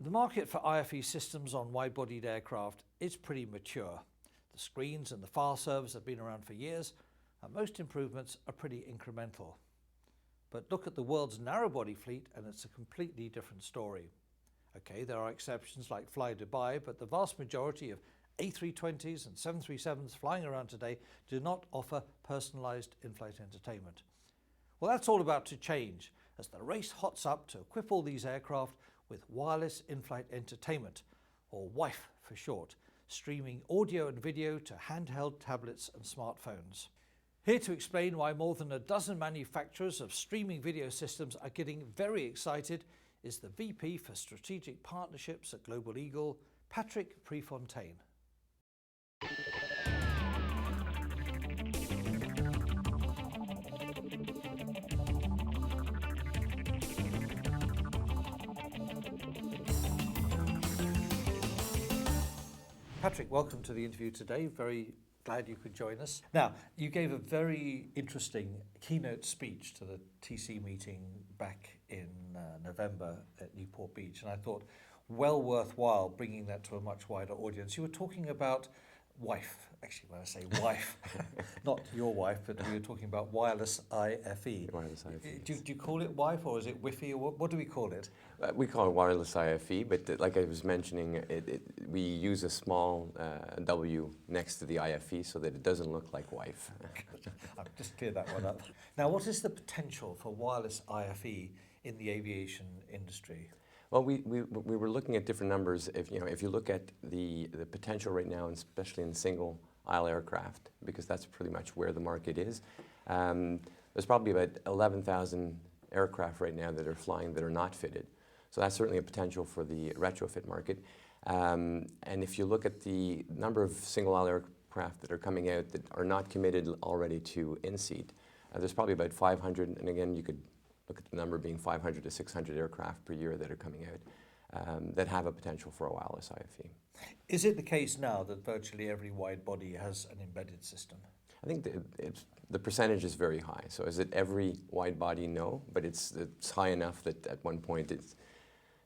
The market for IFE systems on wide-bodied aircraft is pretty mature. The screens and the file servers have been around for years, and most improvements are pretty incremental. But look at the world's narrow-body fleet and it's a completely different story. Okay, there are exceptions like Fly Dubai, but the vast majority of A320s and 737s flying around today do not offer personalised in-flight entertainment. Well, that's all about to change as the race hots up to equip all these aircraft with wireless in-flight entertainment, or WIFE for short, streaming audio and video to handheld tablets and smartphones. Here to explain why more than a dozen manufacturers of streaming video systems are getting very excited is the VP for Strategic Partnerships at Global Eagle, Patrick Prefontaine. Patrick, welcome to the interview today. Very glad you could join us. Now, you gave a very interesting keynote speech to the TC meeting back in November at Newport Beach, and I thought well worthwhile bringing that to a much wider audience. You were talking about WIFE, actually when I say WIFE, not your wife, but we were talking about wireless IFE. Wireless IFE. Do you call it WIFE or is it Wi-Fi, or what do we call it? We call it wireless IFE, but like I was mentioning, we use a small W next to the IFE so that it doesn't look like WIFE. I'll just clear that one up. Now, what is the potential for wireless IFE in the aviation industry? Well, we were looking at different numbers. If you look at the potential right now, and especially in single aisle aircraft, because that's pretty much where the market is, there's probably about 11,000 aircraft right now that are flying that are not fitted. So that's certainly a potential for the retrofit market. And if you look at the number of single aisle aircraft that are coming out that are not committed already to in-seat, there's probably about 500, and again, you could look at the number being 500 to 600 aircraft per year that are coming out that have a potential for a wireless IFE. Is it the case now that virtually every wide body has an embedded system? I think the percentage is very high. So is it every wide body? No, but it's high enough that at one point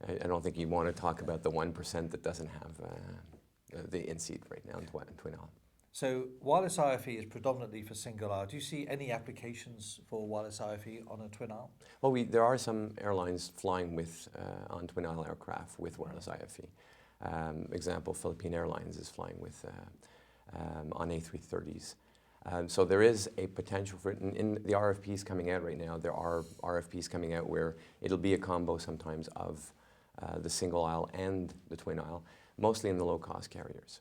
I don't think you want to talk about the 1% that doesn't have the in-seat right now in twin aisle. So wireless IFE is predominantly for single aisle. Do you see any applications for wireless IFE on a twin aisle? Well, there are some airlines flying with on twin aisle aircraft with wireless IFE. Example, Philippine Airlines is flying with on A330s. So there is a potential for it. In the RFPs coming out right now, there are RFPs coming out where it'll be a combo sometimes of the single aisle and the twin aisle, mostly in the low-cost carriers.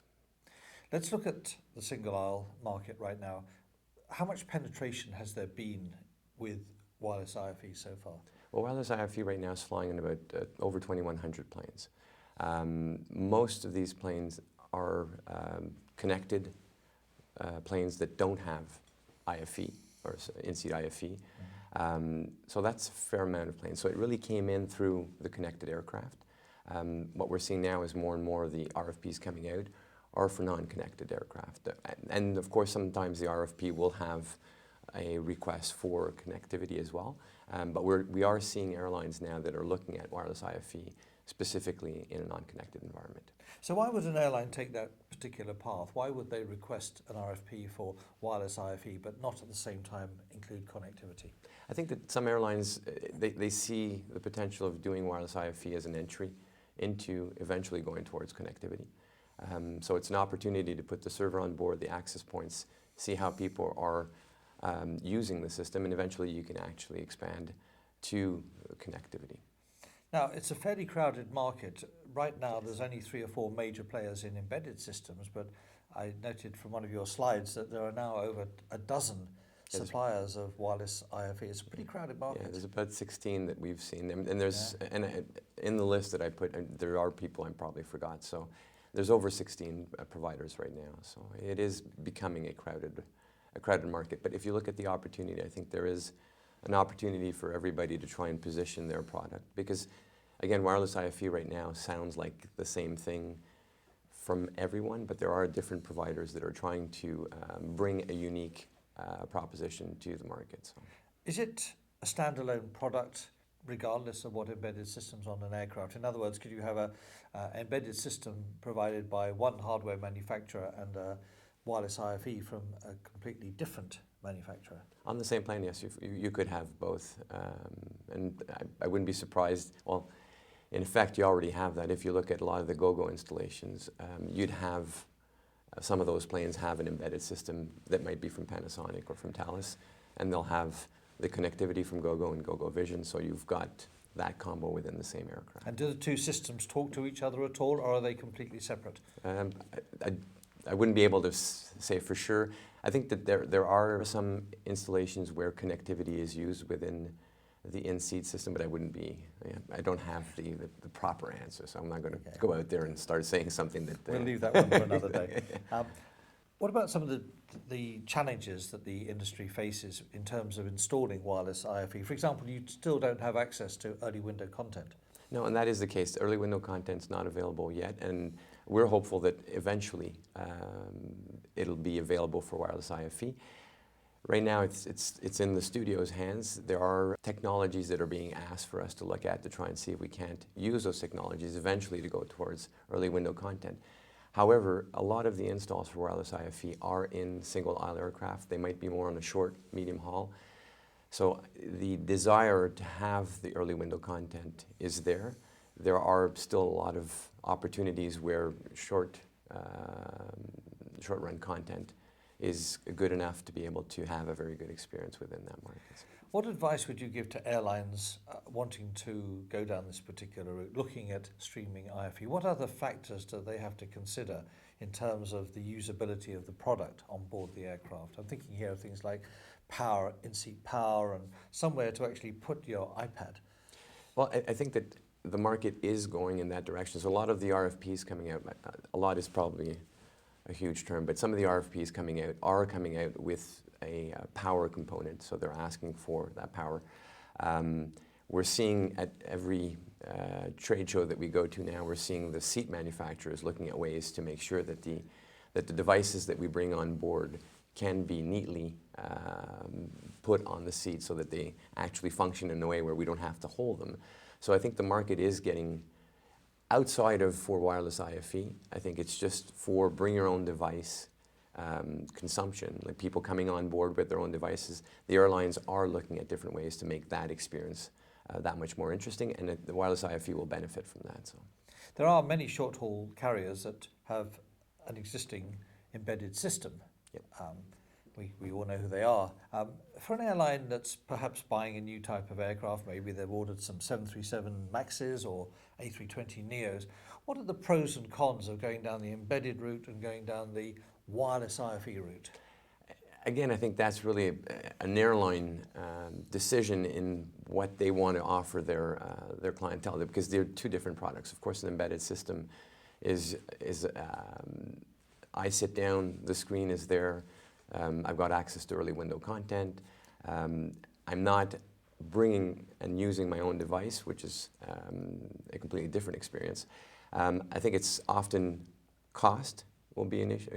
Let's look at the single aisle market right now. How much penetration has there been with wireless IFE so far? Well, wireless IFE right now is flying in about over 2,100 planes. Most of these planes are connected planes that don't have IFE or in-seat IFE. So that's a fair amount of planes. So it really came in through the connected aircraft. What we're seeing now is more and more of the RFPs coming out are for non-connected aircraft. And of course, sometimes the RFP will have a request for connectivity as well. But we are seeing airlines now that are looking at wireless IFE specifically in a non-connected environment. So why would an airline take that particular path? Why would they request an RFP for wireless IFE but not at the same time include connectivity? I think that some airlines, they see the potential of doing wireless IFE as an entry into eventually going towards connectivity. So it's an opportunity to put the server on board, the access points, see how people are using the system, and eventually you can actually expand to connectivity. Now, it's a fairly crowded market. Right now, there's only 3 or 4 major players in embedded systems, but I noted from one of your slides that there are now over a dozen suppliers of wireless IFE. It's a pretty crowded market. Yeah, there's about 16 that we've seen, and there's in the list that I put, there are people I probably forgot. So there's over 16 providers right now. So it is becoming a crowded market. But if you look at the opportunity, I think there is an opportunity for everybody to try and position their product, because again, wireless IFE right now sounds like the same thing from everyone, but there are different providers that are trying to bring a unique proposition to the market. So. Is it a standalone product regardless of what embedded systems on an aircraft? In other words, could you have a embedded system provided by one hardware manufacturer and a wireless IFE from a completely different manufacturer? On the same plane, yes, you could have both. And I wouldn't be surprised. Well, in effect, you already have that. If you look at a lot of the GoGo installations, you'd have some of those planes have an embedded system that might be from Panasonic or from Thales, and they'll have the connectivity from GoGo and GoGo Vision, so you've got that combo within the same aircraft. And do the two systems talk to each other at all, or are they completely separate? I wouldn't be able to say for sure. I think that there are some installations where connectivity is used within the in-seat system, but I don't have the proper answer, so I'm not going to go out there and start saying something that... We'll leave that one for another day. What about some of the challenges that the industry faces in terms of installing wireless IFE? For example, you still don't have access to early window content. No, and that is the case. Early window content's not available yet, and we're hopeful that eventually it'll be available for wireless IFE. Right now, it's in the studio's hands. There are technologies that are being asked for us to look at to try and see if we can't use those technologies eventually to go towards early window content. However, a lot of the installs for wireless IFE are in single-aisle aircraft. They might be more on a short, medium haul. So the desire to have the early window content is there. There are still a lot of opportunities where short-run content is good enough to be able to have a very good experience within that market. What advice would you give to airlines wanting to go down this particular route, looking at streaming IFE? What other factors do they have to consider in terms of the usability of the product on board the aircraft? I'm thinking here of things like power, in-seat power, and somewhere to actually put your iPad. Well, I think that the market is going in that direction. So a lot of the RFPs coming out, a lot is probably a huge term, but some of the RFPs are coming out with a power component, so they're asking for that power. We're seeing at every trade show that we go to now, we're seeing the seat manufacturers looking at ways to make sure that the devices that we bring on board can be neatly put on the seat so that they actually function in a way where we don't have to hold them. So I think the market is getting outside of for wireless IFE. I think it's just for bring your own device consumption, like people coming on board with their own devices. The airlines are looking at different ways to make that experience that much more interesting, and the wireless IFE will benefit from that. So, there are many short-haul carriers that have an existing embedded system. Yep. We all know who they are. For an airline that's perhaps buying a new type of aircraft, maybe they've ordered some 737 Maxes or A320 Neos, what are the pros and cons of going down the embedded route and going down the wireless IFE route? Again, I think that's really an airline decision in what they want to offer their clientele, because they're two different products. Of course, an embedded system is I sit down, the screen is there, I've got access to early window content. I'm not bringing and using my own device, which is a completely different experience. I think it's often cost will be an issue,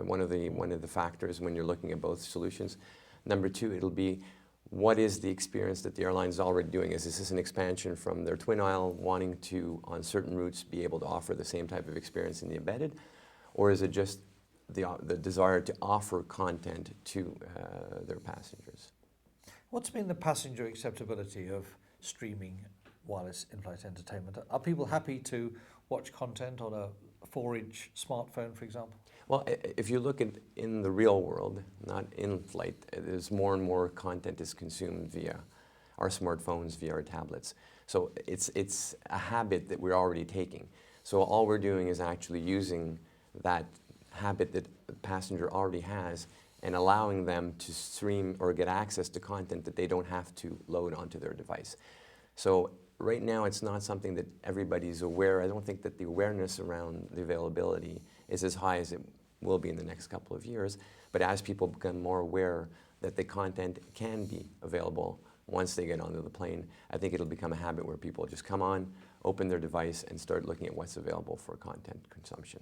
one of the factors when you're looking at both solutions. Number two, it'll be what is the experience that the airline is already doing? Is this an expansion from their twin aisle wanting to, on certain routes, be able to offer the same type of experience in the embedded? Or is it just the desire to offer content to their passengers? What's been the passenger acceptability of streaming wireless in-flight entertainment? Are people happy to watch content on a 4-inch smartphone, for example? Well, if you look in the real world, not in flight, there's more and more content is consumed via our smartphones, via our tablets. So it's a habit that we're already taking. So all we're doing is actually using that habit that the passenger already has and allowing them to stream or get access to content that they don't have to load onto their device. So right now it's not something that everybody's aware. I don't think that the awareness around the availability is as high as it will be in the next couple of years. But as people become more aware that the content can be available once they get onto the plane, I think it'll become a habit where people just come on, open their device, and start looking at what's available for content consumption.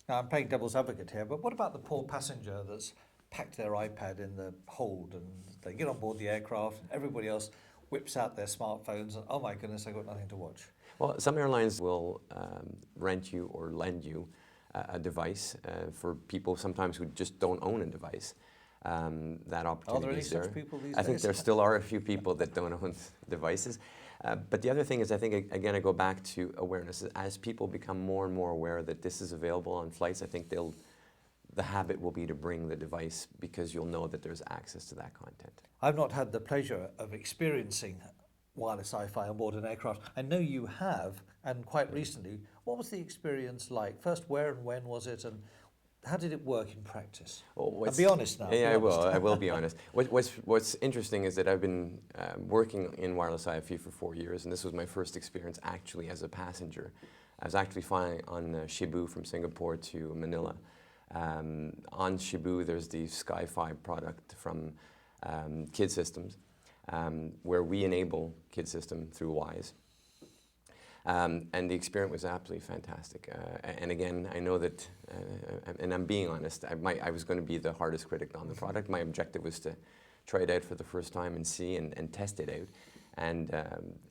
Now, I'm playing devil's advocate here, but what about the poor passenger that's packed their iPad in the hold and they get on board the aircraft and everybody else whips out their smartphones and, oh my goodness, I've got nothing to watch. Well, some airlines will rent you or lend you a device for people sometimes who just don't own a device. That opportunity Are there any is there. such people these I think days? there still are a few people that don't own devices. But the other thing is, I think, again, I go back to awareness. As people become more and more aware that this is available on flights, I think the habit will be to bring the device because you'll know that there's access to that content. I've not had the pleasure of experiencing wireless Wi-Fi on board an aircraft. I know you have, and quite recently. What was the experience like? First, where and when was it, and how did it work in practice? Well, Be honest now. Yeah, be honest. I will be honest. What's interesting is that I've been working in wireless IFE for 4 years, and this was my first experience actually as a passenger. I was actually flying on Cebu from Singapore to Manila. On Cebu, there's the Sky5 product from Kid Systems, where we enable Kid System through WISE. And the experience was absolutely fantastic. And again, I know that, and I'm being honest, I was going to be the hardest critic on the product. My objective was to try it out for the first time and see and test it out. And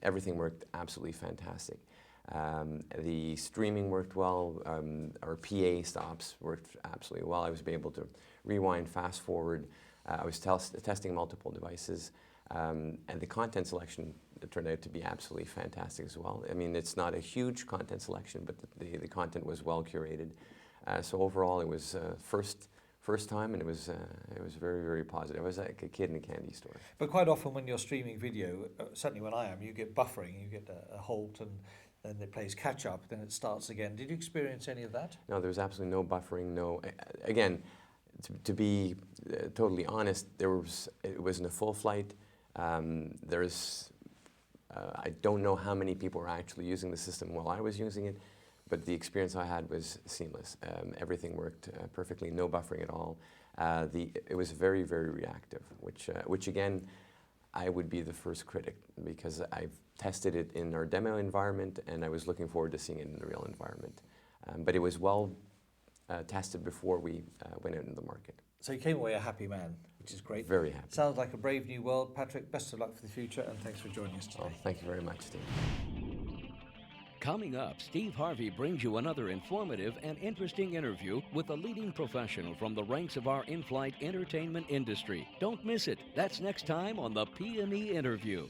everything worked absolutely fantastic. The streaming worked well. Our PA stops worked absolutely well. I was able to rewind, fast forward. I was testing multiple devices. And the content selection turned out to be absolutely fantastic as well. I mean, it's not a huge content selection, but the content was well curated. So overall, it was first time, and it was very, very positive. I was like a kid in a candy store. But quite often when you're streaming video, certainly when I am, you get buffering, you get a halt, and then it plays catch up, then it starts again. Did you experience any of that? No, there was absolutely no buffering. No, again, to be totally honest, it wasn't a full flight. I don't know how many people were actually using the system while I was using it, but the experience I had was seamless. Everything worked perfectly, no buffering at all. It was very, very reactive, which again, I would be the first critic because I've tested it in our demo environment and I was looking forward to seeing it in the real environment. But it was well tested before we went out into the market. So you came away a happy man, which is great. Very happy. Sounds like a brave new world. Patrick, best of luck for the future, and thanks for joining us today. Oh, thank you very much, Steve. Coming up, Steve Harvey brings you another informative and interesting interview with a leading professional from the ranks of our in-flight entertainment industry. Don't miss it. That's next time on the PME Interview.